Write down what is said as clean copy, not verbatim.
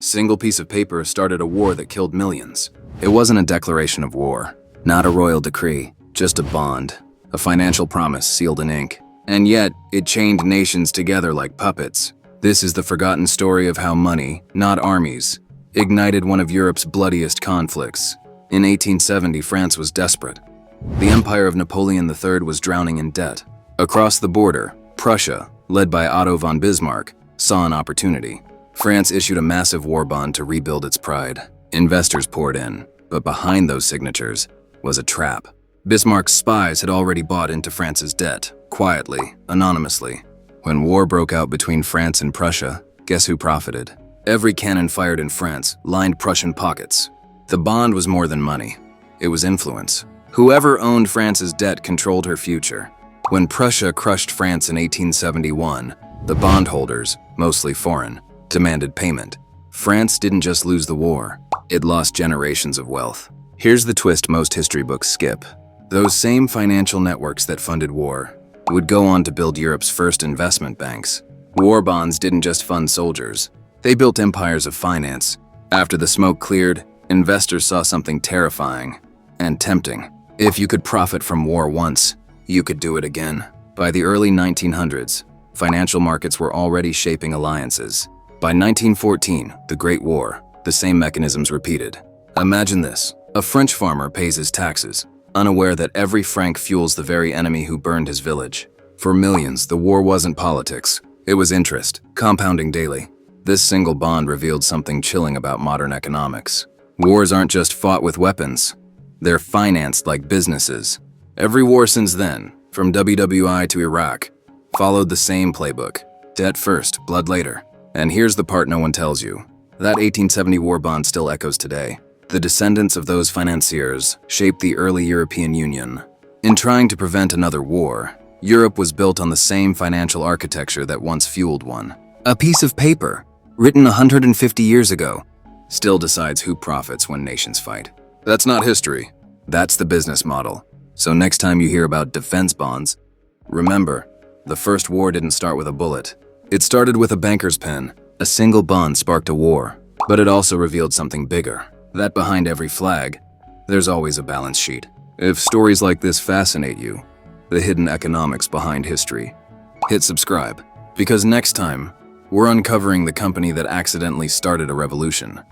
Single piece of paper started a war that killed millions. It wasn't a declaration of war, not a royal decree, just a bond, a financial promise sealed in ink. And yet, it chained nations together like puppets. This is the forgotten story of how money, not armies, ignited one of Europe's bloodiest conflicts. In 1870, France was desperate. The empire of Napoleon III was drowning in debt. Across the border, Prussia, led by Otto von Bismarck, saw an opportunity. France issued a massive war bond to rebuild its pride. Investors poured in, but behind those signatures was a trap. Bismarck's spies had already bought into France's debt, quietly, anonymously. When war broke out between France and Prussia, guess who profited? Every cannon fired in France lined Prussian pockets. The bond was more than money. It was influence. Whoever owned France's debt controlled her future. When Prussia crushed France in 1871, the bondholders, mostly foreign, demanded payment. France didn't just lose the war, it lost generations of wealth. Here's the twist most history books skip. Those same financial networks that funded war would go on to build Europe's first investment banks. War bonds didn't just fund soldiers, they built empires of finance. After the smoke cleared, investors saw something terrifying and tempting. If you could profit from war once, you could do it again. By the early 1900s, financial markets were already shaping alliances. By 1914, the Great War, the same mechanisms repeated. Imagine this: a French farmer pays his taxes, unaware that every franc fuels the very enemy who burned his village. For millions, the war wasn't politics, it was interest, compounding daily. This single bond revealed something chilling about modern economics. Wars aren't just fought with weapons, they're financed like businesses. Every war since then, from WWI to Iraq, followed the same playbook: debt first, blood later. And here's the part no one tells you. That 1870 war bond still echoes today. The descendants of those financiers shaped the early European Union. In trying to prevent another war, Europe was built on the same financial architecture that once fueled one. A piece of paper, written 150 years ago, still decides who profits when nations fight. That's not history. That's the business model. So next time you hear about defense bonds, remember, the first war didn't start with a bullet. It started with a banker's pen. A single bond sparked a war, but it also revealed something bigger. That behind every flag, there's always a balance sheet. If stories like this fascinate you, the hidden economics behind history, hit subscribe, because next time, we're uncovering the company that accidentally started a revolution.